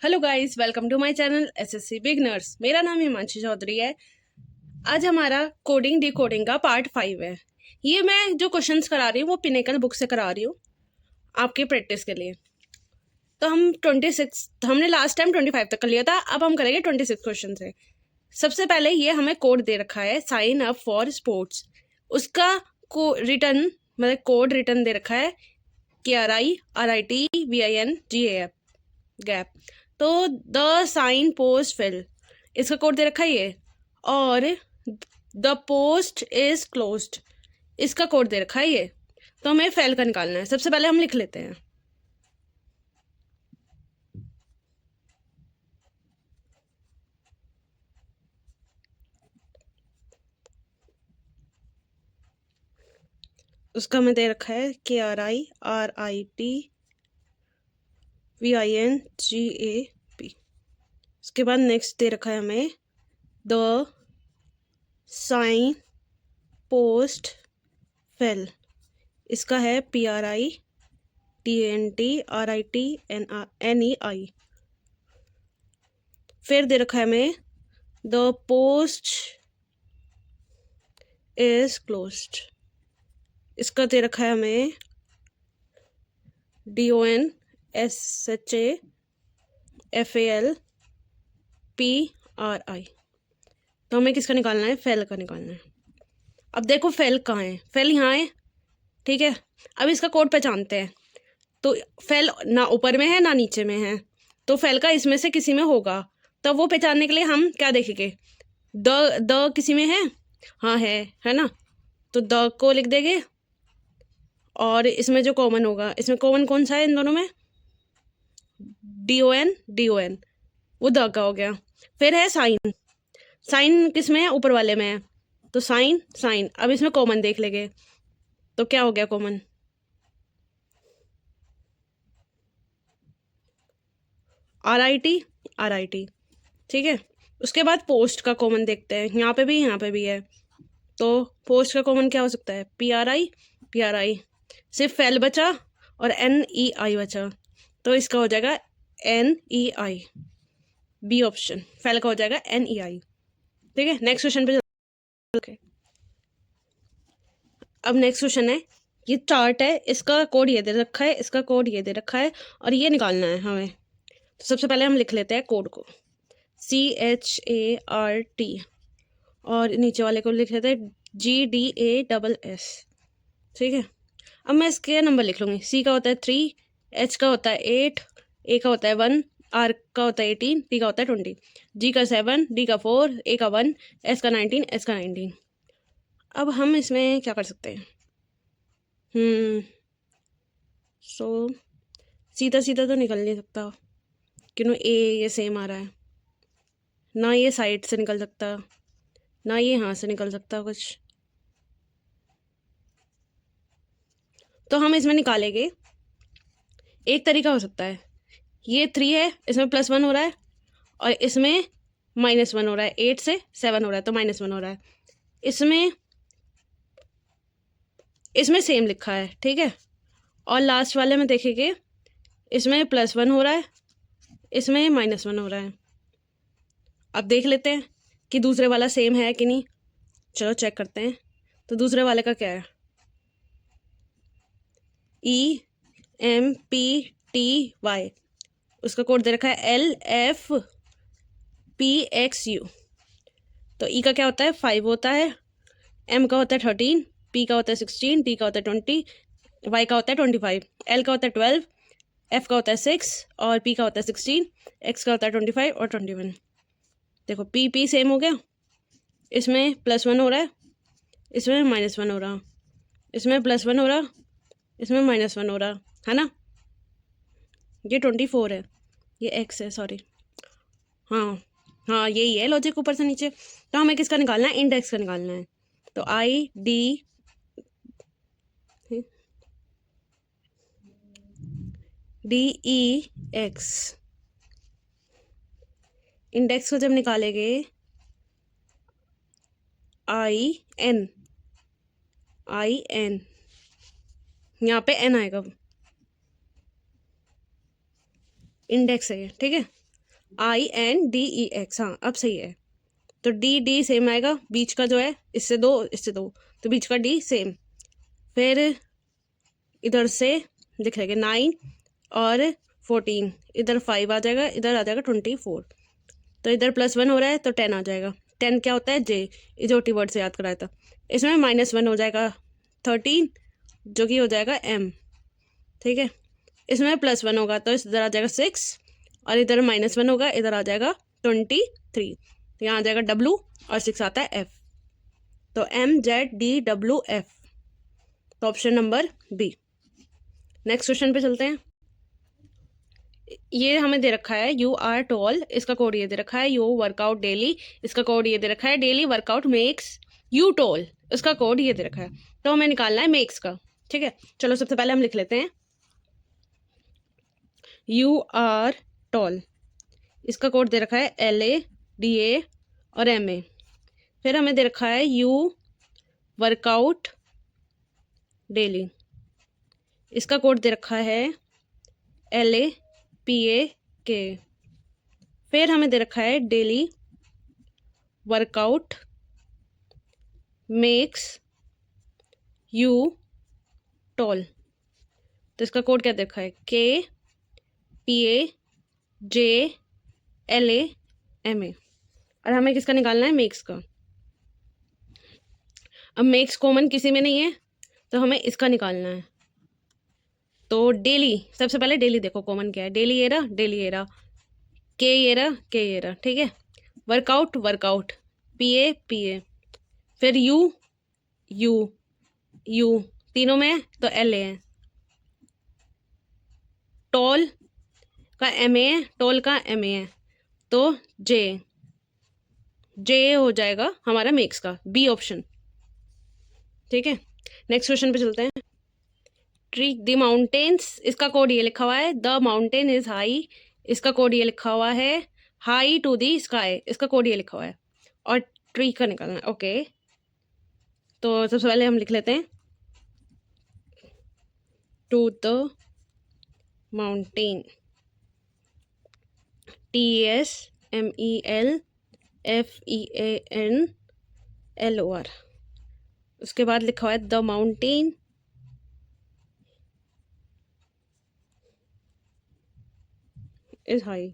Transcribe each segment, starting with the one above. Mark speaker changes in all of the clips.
Speaker 1: Hello guys, welcome to my channel SSC beginners. मेरा नाम हिमांशु चौधरी है। आज हमारा कोडिंग डिकोडिंग का पार्ट 5 है। ये मैं जो क्वेश्चंस करा रही हूँ वो पिनेकल बुक से करा रही हूँ आपकी प्रैक्टिस के लिए। तो हम 26 हमने लास्ट टाइम 25 तक कर लिया था, अब हम करेंगे 26 क्वेश्चन से। सबसे पहले ये हमें कोड दे रखा है, साइन अप फॉर स्पोर्ट्स। उसका रिटर्न मतलब कोड रिटर्न दे रखा है KRIRITVINGAP गैप। तो द साइन पोस्ट फेल, इसका कोड दे रखा है ये। और द पोस्ट इज क्लोज्ड, इसका कोड दे रखा है ये। तो हमें फेल का निकालना है। सबसे पहले हम लिख लेते हैं। उसका हमें दे रखा है KRIRITVINGAP। उसके बाद नेक्स्ट दे रखा है हमें द साइन पोस्ट फेल, इसका है PRITENTRITNEI। फिर दे रखा है हमें द पोस्ट इज क्लोज्ड, इसका दे रखा है हमें DONSHAFALPRI। तो हमें किसका निकालना है? फेल का निकालना है। अब देखो फेल कहाँ है? फेल यहाँ है, ठीक है। अब इसका कोड पहचानते हैं। तो फेल ना ऊपर में है ना नीचे में है, तो फेल का इसमें से किसी में होगा। तो वो पहचानने के लिए हम क्या देखेंगे? द किसी में है, हाँ है ना। तो द को लिख देंगे। और इसमें जो कॉमन होगा, इसमें कॉमन कौन सा है इन दोनों में? DON, वो द का हो गया। फिर है साइन, साइन किस में है? ऊपर वाले में है। तो साइन। अब इसमें कॉमन देख लेंगे, तो क्या हो गया कॉमन? RIT, ठीक है। उसके बाद पोस्ट का कॉमन देखते हैं, यहाँ पे भी है। तो पोस्ट का कॉमन क्या हो सकता है? PRI। सिर्फ फेल बचा और NEI बचा, तो इसका हो जाएगा NEI। बी ऑप्शन, फेल का हो जाएगा NEI। ठीक है, नेक्स्ट क्वेश्चन पे चलते। अब नेक्स्ट क्वेश्चन है, ये चार्ट है, इसका कोड ये दे रखा है, इसका कोड ये दे रखा है, और ये निकालना है हमें। तो सबसे पहले हम लिख लेते हैं कोड को, CHART, और नीचे वाले को लिख लेते हैं GDASS। ठीक है। अब मैं इसके नंबर लिख लूँगी। C का होता है 3, H का होता है 8, A का होता है 1, R का होता है 18, T का होता है 20, G का 7, D का 4, A का 1, S का 19, S का 19। अब हम इसमें क्या कर सकते हैं? सो सीधा सीधा तो निकल नहीं सकता, क्यों? ए ये सेम आ रहा है ना, ये साइड से निकल सकता ना, ये यहाँ से निकल सकता कुछ। तो हम इसमें निकालेंगे। एक तरीका हो सकता है, ये 3 है, इसमें +1 हो रहा है, और इसमें -1 हो रहा है। 8 से 7 हो रहा है, तो -1 हो रहा है। इसमें सेम लिखा है, ठीक है। और लास्ट वाले में देखेंगे, इसमें +1 हो रहा है, इसमें -1 हो रहा है। अब देख लेते हैं कि दूसरे वाला सेम है कि नहीं। चलो चेक करते हैं। तो दूसरे वाले का क्या है? EMPTY, उसका कोड दे रखा है LFPXU। तो E का क्या होता है? 5 होता है, M का होता है 13, P का होता है 16, T का होता है 20, Y का होता है 25, L का होता है 12, F का होता है 6, और P का होता है 16, X का होता है 25 और 21। देखो P सेम हो गया, इसमें +1 हो रहा है, इसमें -1 हो रहा, इसमें +1 हो रहा, इसमें -1 हो रहा है ना। ये 24 है, ये X है, सॉरी। हाँ हाँ, यही है लॉजिक, ऊपर से नीचे। तो हमें किसका निकालना है? इंडेक्स का निकालना है। तो IDEX, इंडेक्स को जब निकालेंगे IN, यहाँ पे N आएगा, इंडेक्स है ये, ठीक है। INDEX, हाँ अब सही है। तो डी सेम आएगा, बीच का जो है इससे 2 इससे 2, तो बीच का डी सेम। फिर इधर से लिख लेंगे 9 और 14, इधर 5 आ जाएगा, इधर आ जाएगा 24। तो इधर +1 हो रहा है तो 10 आ जाएगा। 10 क्या होता है? जे, इजोटी वर्ड से याद कराया था। इसमें -1 हो जाएगा 13, जो कि हो जाएगा M, ठीक है। इसमें +1 होगा तो इधर आ जाएगा 6, और इधर -1 होगा, इधर आ जाएगा 23। तो यहाँ आ जाएगा W, और 6 आता है F। तो MZDWF, तो option number B. Next question पे चलते हैं। ये हमें दे रखा है यू आर टॉल, इसका कोड ये दे रखा है यू वर्कआउट डेली, इसका कोड ये दे रखा है daily workout makes you tall, इसका कोड ये दे रखा है। तो हमें निकालना है मेक्स का, ठीक है। चलो सबसे पहले हम लिख लेते हैं यू आर टॉल, इसका कोड दे रखा है LADA और MA। फिर हमें दे रखा है यू वर्कआउट डेली, इसका कोड दे रखा है LAPAK। फिर हमें दे रखा है daily workout makes you tall, तो इसका कोड क्या दे रखा है KPAJLAMA। और हमें किसका निकालना है? मेक्स का। अब मेक्स कॉमन किसी में नहीं है तो हमें इसका निकालना है। तो डेली, सबसे पहले डेली देखो कॉमन क्या है, डेली ये रहा, डेली ये रहा, के ये रहा, के ये रहा, ठीक है। वर्कआउट वर्कआउट, PA, फिर यू तीनों में है तो LA है। टॉल का MA है, टॉल का MA है, तो जे हो जाएगा हमारा मेक्स का, B ऑप्शन, ठीक है। नेक्स्ट क्वेश्चन पे चलते हैं। ट्रीक द माउंटेन्स, इसका कोड ये लिखा हुआ है द माउंटेन इज हाई, इसका कोड ये लिखा हुआ है हाई टू द स्काई, इसका कोड ये लिखा हुआ है। और ट्री का निकालना है, ओके। तो सबसे पहले हम लिख लेते हैं टू द माउंटेन, TSMELFEANLOR। उसके बाद लिखा हुआ है द माउंटेन इज हाई,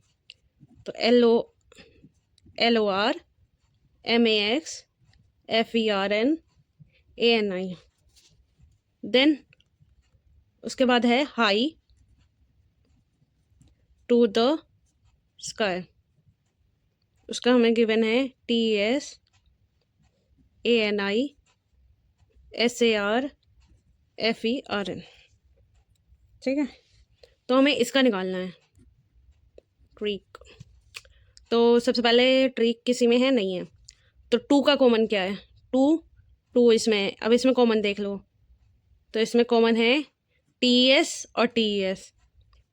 Speaker 1: तो LORMAXFERNANI। देन उसके बाद है हाई टू द स्काई, उसका हमें गिवन है TSANISARFERN, ठीक है। तो हमें इसका निकालना है ट्रीक। तो सबसे पहले ट्रीक किसी में है नहीं है, तो 2 का कॉमन क्या है? 2 इसमें है। अब इसमें कॉमन देख लो, तो इसमें कॉमन है TS और TES।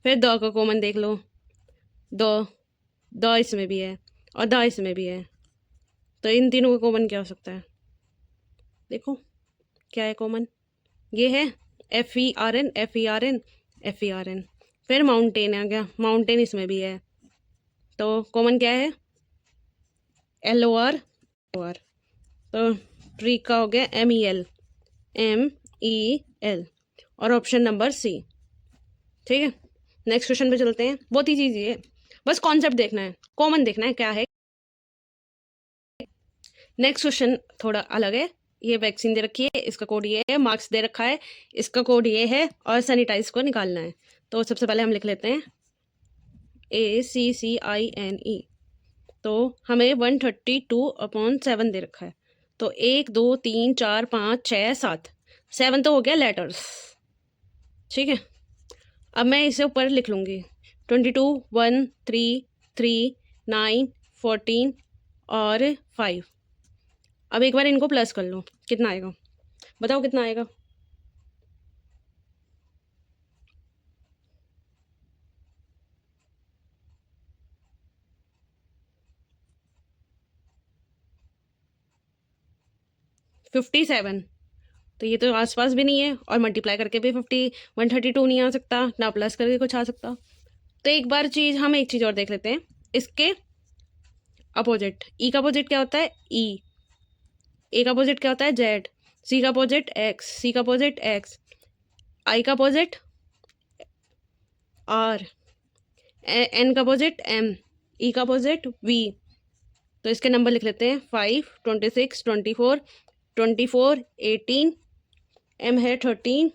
Speaker 1: फिर द का कॉमन देख लो, द इसमें भी है और द इसमें भी है, तो इन तीनों का कॉमन क्या हो सकता है? देखो क्या है कॉमन, ये है FERN। फिर माउंटेन आ गया, माउंटेन इसमें भी है, तो कॉमन क्या है? LOR। तो ट्री का हो गया MEL, और ऑप्शन नंबर C, ठीक है। नेक्स्ट क्वेश्चन पे चलते हैं। बहुत ही चीज़ है, बस कॉन्सेप्ट देखना है, कॉमन देखना है क्या है। नेक्स्ट क्वेश्चन थोड़ा अलग है। ये वैक्सीन दे रखी है, इसका कोड ये है, मार्क्स दे रखा है, इसका कोड ये है, और सैनिटाइज को निकालना है। तो सबसे पहले हम लिख लेते हैं ACCINE। तो हमें 132/7 दे रखा है, तो 1 2 3 4 5 6 7 तो हो गया लेटर्स, ठीक है। अब मैं इसे ऊपर लिख लूँगी 22 1 3 3 9 14 और 5। अब एक बार इनको प्लस कर लो, कितना आएगा बताओ, कितना आएगा? $57। तो ये तो आसपास भी नहीं है, और मल्टीप्लाई करके भी 132 नहीं आ सकता, ना प्लस करके कुछ आ सकता। तो एक बार हम एक चीज़ और देख लेते हैं। इसके अपोजिट। ई का अपोजिट क्या होता है? ई। ए का अपोजिट क्या होता है? जेड। सी का अपोजिट एक्स। सी का अपोजिट एक्स। आई का अपोजिट आर। एन का अपोजिट एम। ई का अपोजिट वी। तो इसके नंबर लिख लेते हैं 5, 26, 24, 24, 18, एम है 13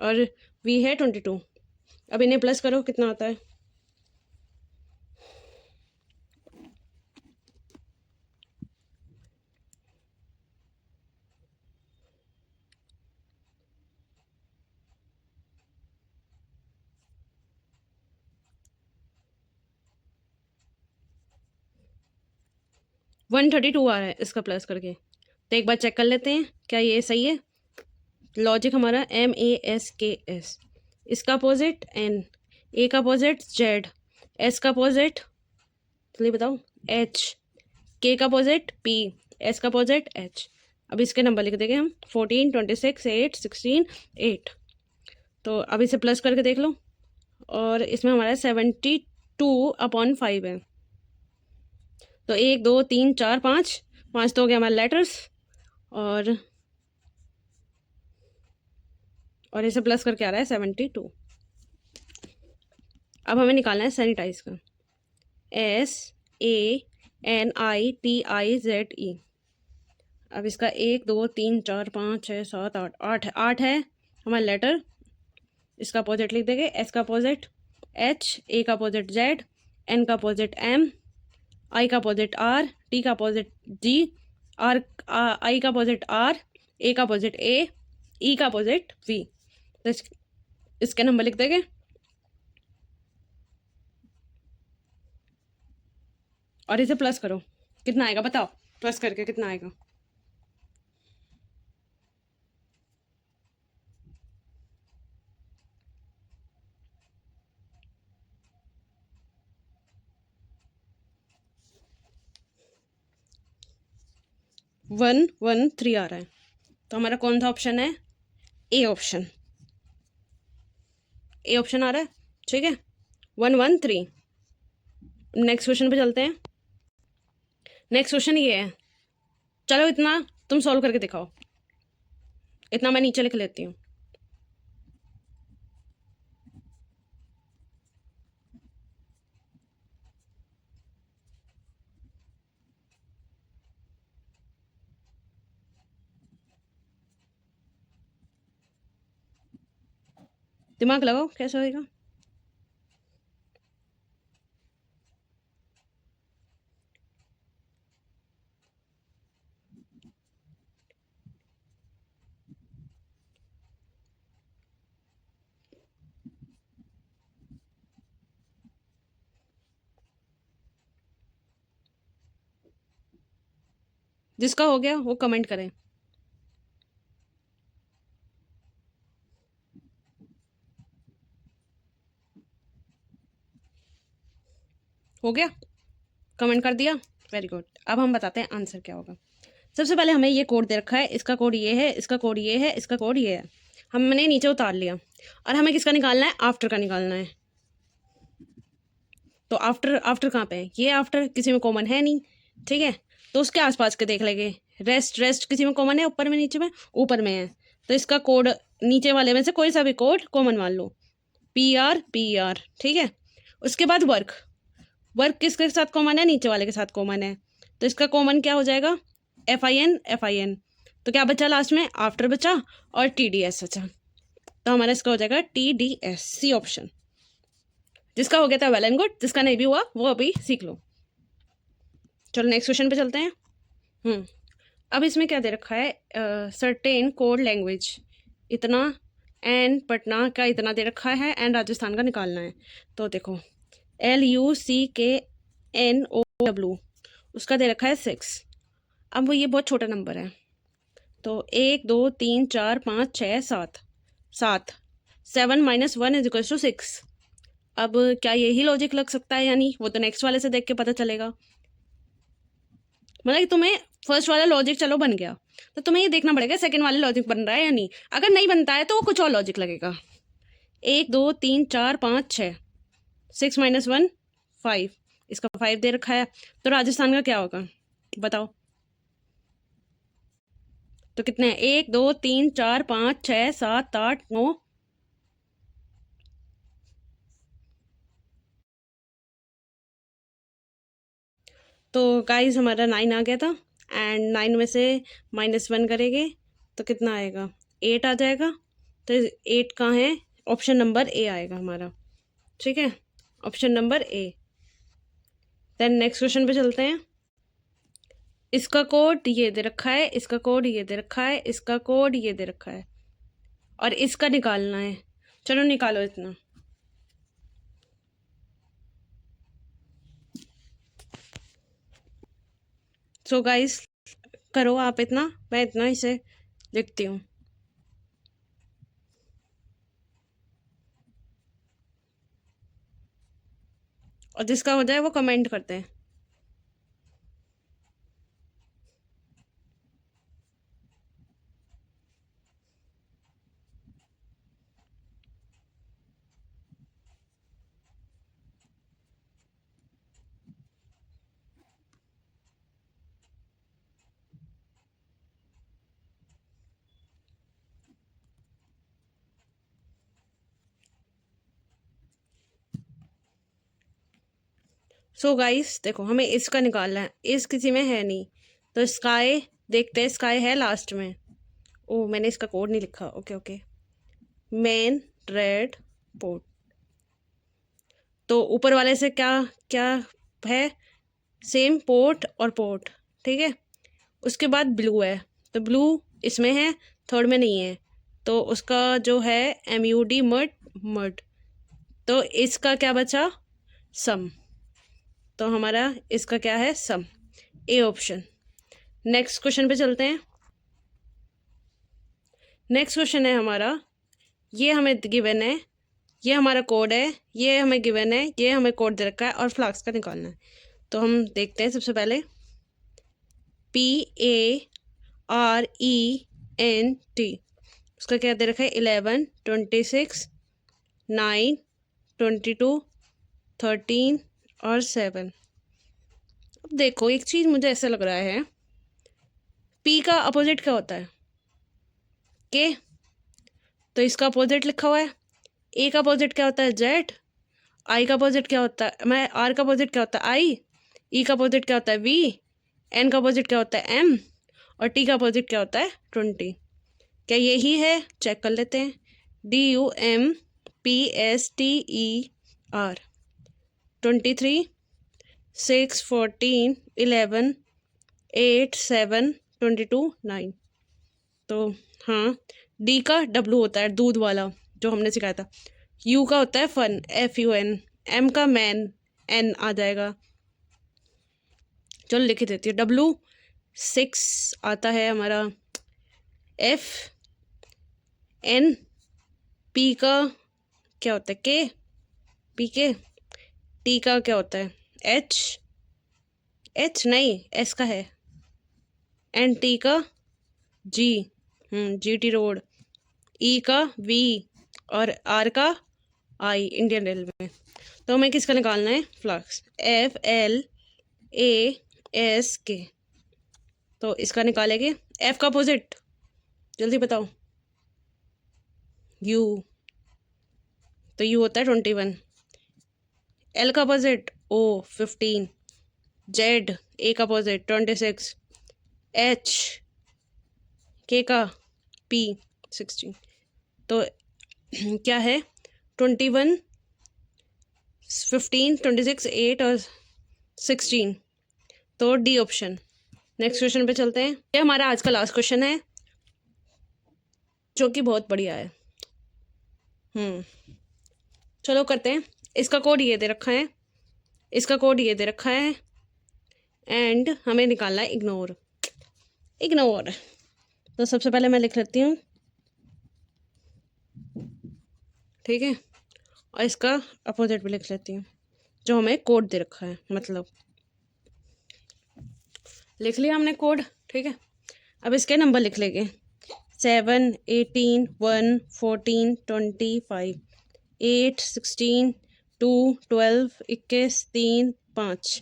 Speaker 1: और वी है 22। अब इन्हें प्लस करो, कितना आता है? वन 32 आ रहा है इसका प्लस करके। तो एक बार चेक कर लेते हैं क्या ये सही है। लॉजिक हमारा MASKS। इसका अपोजिट N। ए का अपोजिट Z। एस का अपोजिट चलिए बताओ H। के का अपोजिट P। एस का अपोजिट H। अब इसके नंबर लिख देंगे हम 14, 26, 8, 16, 8। तो अब इसे प्लस करके देख लो और इसमें हमारा 72/5 है। तो 1, 2, 3, 4, 5, 5 तो हो गया हमारे लेटर्स और इसे प्लस करके आ रहा है 72। अब हमें निकालना है सैनिटाइज का। SANITIZE। अब इसका 1, 2, 3, 4, 5, 6, 7, 8 8 है हमारा लेटर। इसका अपोजिट लिख देंगे। एस का अपोजिट H। ए का अपोजिट Z। एन का अपोजिट M। आई का अपोजिट R। टी का अपोजिट G। आई का अपोजिट R। ए का अपोजिट A। ई का अपोजिट V। तो इसके नंबर लिख देंगे। और इसे प्लस करो, कितना आएगा बताओ? प्लस करके कितना आएगा? वन 1 3 आ रहा है। तो हमारा कौन सा ऑप्शन है? A option. ए ऑप्शन आ रहा है, ठीक है। 1 1 3। नेक्स्ट क्वेश्चन पे चलते हैं। नेक्स्ट क्वेश्चन ये है, चलो इतना तुम सॉल्व करके दिखाओ, इतना मैं नीचे लिख लेती हूँ। दिमाग लगाओ कैसे होएगा। जिसका हो गया वो कमेंट करें। हो गया, कमेंट कर दिया, वेरी गुड। अब हम बताते हैं आंसर क्या होगा। सबसे पहले हमें ये कोड दे रखा है, इसका कोड ये है, इसका कोड ये है, इसका कोड ये है। हमने नीचे उतार लिया और हमें किसका निकालना है? आफ्टर का निकालना है। तो आफ्टर आफ्टर कहाँ पे है? ये आफ्टर किसी में कॉमन है नहीं, ठीक है। तो उसके आसपास के देख लेंगे। रेस्ट रेस्ट किसी में कॉमन है? ऊपर में, नीचे में? ऊपर में है। तो इसका कोड नीचे वाले में से कोई सा भी कोड कॉमन मान लो, PR, ठीक है। उसके बाद वर्क, वर्क किसके साथ कॉमन है? नीचे वाले के साथ कॉमन है। तो इसका कॉमन क्या हो जाएगा? FIN। तो क्या बचा लास्ट में? आफ्टर बचा और TDS बचा। तो हमारा इसका हो जाएगा TDS, सी ऑप्शन। जिसका हो गया था वेल एंड गुड, जिसका नहीं भी हुआ वो अभी सीख लो। चलो नेक्स्ट क्वेश्चन पे चलते हैं। अब इसमें क्या दे रखा है? सर्टेन कोड लैंग्वेज, इतना एंड पटना का इतना दे रखा है एंड राजस्थान का निकालना है। तो देखो LUCKNOW, उसका दे रखा है 6। अब वो ये बहुत छोटा नंबर है। तो 1 2 3 4 5 6 7 7 7 - 1 = 6। अब क्या यही लॉजिक लग सकता है? यानी वो तो नेक्स्ट वाले से देख के पता चलेगा। मतलब कि तुम्हें फर्स्ट वाला लॉजिक चलो बन गया, तो तुम्हें ये देखना पड़ेगा सेकंड वाला लॉजिक बन रहा है या नहीं। अगर नहीं बनता है तो वो कुछ और लॉजिक लगेगा। 1 2 3 4 5 6, 6 - 1 5, इसका 5 दे रखा है। तो राजस्थान का क्या होगा बताओ। तो कितने हैं, 1 2 3 4 5 6 7 8 9। तो गाइस हमारा 9 आ गया था। एंड 9 में से -1 करेंगे तो कितना आएगा, 8 आ जाएगा। तो 8 कहाँ है, ऑप्शन नंबर ए आएगा हमारा। ठीक है, option number A. Then next question पे चलते हैं। इसका कोड ये दे रखा है, इसका कोड ये दे रखा है, इसका कोड ये दे रखा है, और इसका निकालना है। चलो निकालो इतना। सो गाइस करो आप इतना, मैं इतना इसे लिखती हूँ। और जिसका हो जाए वो कमेंट करते हैं। सो गाइस देखो, हमें इसका निकालना है, इस किसी में है नहीं। तो स्काई देखते हैं, स्काई है लास्ट में। ओ मैंने इसका कोड नहीं लिखा, okay okay. Main red port. तो ऊपर वाले से क्या क्या है, सेम पोर्ट और पोर्ट। ठीक है, उसके बाद ब्लू है, तो ब्लू इसमें है, थर्ड में नहीं है। तो उसका जो है MUD मड मड। तो इसका क्या बचा, सम। तो हमारा इसका क्या है, सम, ए ऑप्शन। नेक्स्ट क्वेश्चन पे चलते हैं। नेक्स्ट क्वेश्चन है हमारा, ये हमें गिवन है, ये हमारा कोड है, ये हमें गिवन है, ये हमें कोड दे रखा है, और फ्लास्क का निकालना है। तो हम देखते हैं सबसे पहले, PARENT, उसका क्या दे रखा है, 11 26 9 22 13 और 7। अब देखो एक चीज़ मुझे ऐसा लग रहा है, P का अपोजिट क्या होता है, के। तो इसका अपोजिट लिखा हुआ है। ए का अपोजिट क्या होता है, जेड। आई का अपोजिट क्या होता है, मैं आर का अपोजिट क्या होता है, आई। ई का अपोजिट क्या होता है, वी। एन का अपोजिट क्या होता है, एम। और टी का अपोजिट क्या होता है, 20। क्या यही है, चेक कर लेते हैं। DUMPSTER, 23 6 14 11 8 7 22 9। तो हाँ, डी का W होता है, दूध वाला, जो हमने सिखाया था। यू का होता है फन, FUN। एम का मैन, N आ जाएगा। चलो लिख ही देती हूँ। W6 आता है हमारा, FN। P का क्या होता है, के, PK। T का क्या होता है, H नहीं, S का है। एंड T का G, GT रोड। E का V, और R का I, इंडियन रेलवे। तो हमें किसका निकालना है, फ्लास्क, FLASK। तो इसका निकालेंगे। F का अपोजिट जल्दी बताओ, U। तो U होता है 21। L का अपोजिट O, 15। Z, A का अपोजिट 26। H, K का P, 16। तो क्या है, 21 15 26 8 और 16। तो डी ऑप्शन। नेक्स्ट क्वेश्चन पे चलते हैं। ये हमारा आज का लास्ट क्वेश्चन है, जो कि बहुत बढ़िया है। चलो करते हैं। इसका कोड ये दे रखा है, इसका कोड ये दे रखा है, एंड हमें निकालना है इग्नोर। इग्नोर। तो सबसे पहले मैं लिख लेती हूँ, ठीक है, और इसका अपोजिट भी लिख लेती हूँ, जो हमें कोड दे रखा है। मतलब लिख लिया हमने कोड, ठीक है। अब इसके नंबर लिख लेंगे, 7 18 1 14 25 8 16 2 12 21 3 5।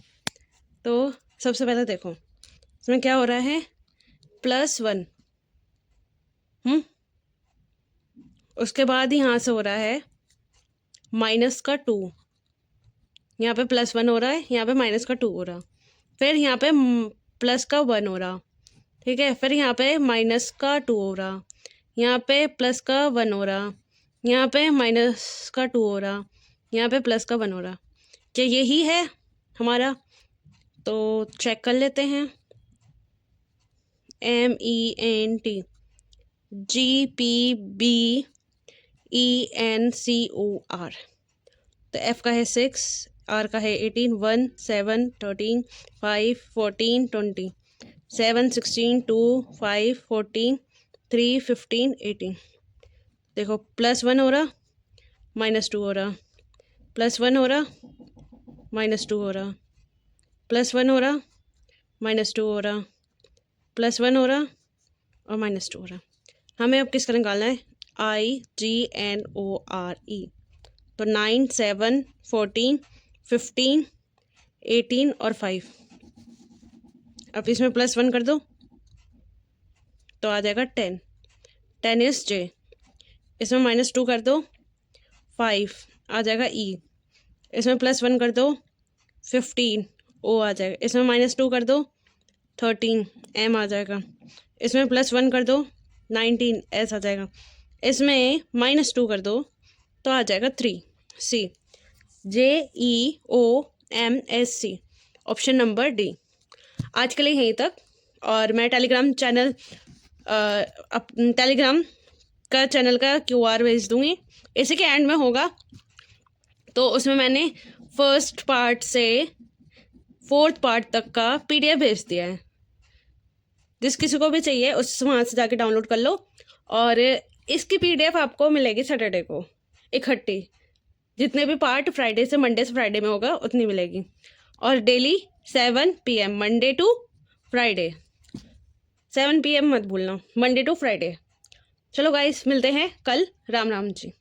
Speaker 1: तो सबसे पहले देखो इसमें क्या हो रहा है, +1, उसके बाद यहाँ से हो रहा है -2, यहाँ पे +1 हो रहा है, यहाँ पे -2 हो रहा, फिर यहाँ पे +1 हो रहा, ठीक है, फिर यहाँ पे -2 हो रहा, यहाँ पे +1 हो रहा, यहाँ पे -2 हो रहा, यहाँ पे +1 हो रहा। क्या यही है हमारा? तो चेक कर लेते हैं। MENT GPBENCOR। तो F का है 6, R का है 18, 1 7 13 5 14 20 7 16 2 5 14 3 15 18। देखो +1 हो रहा, -2 हो रहा, +1 हो रहा, -2 हो रहा, +1 हो रहा, -2 हो रहा, +1 हो रहा और -2 हो रहा। हमें अब किसका निकालना है? IGNORE। तो 9 7 14 15 18 और 5। अब इसमें +1 कर दो तो आ जाएगा 10। 10 इज J। इसमें -2 कर दो 5 आ जाएगा E। इसमें +1 कर दो 15 O आ जाएगा। इसमें -2 कर दो 13 M आ जाएगा। इसमें +1 कर दो 19 S आ जाएगा। इसमें -2 कर दो तो आ जाएगा 3 C। JEOMSC, option number D। आज के लिए यहीं तक। और मैं टेलीग्राम का चैनल का QR भेज दूँगी, इसी के एंड में होगा। तो उसमें मैंने फर्स्ट पार्ट से 4th पार्ट तक का PDF भेज दिया है। जिस किसी को भी चाहिए उस वहाँ से जाके डाउनलोड कर लो। और इसकी PDF आपको मिलेगी सैटरडे को इकट्ठी। जितने भी पार्ट फ्राइडे से मंडे से फ्राइडे में होगा उतनी मिलेगी। और daily 7 PM Monday to Friday, 7 PM मत भूलना, मंडे टू फ्राइडे। चलो गाइस, मिलते हैं कल। राम राम जी।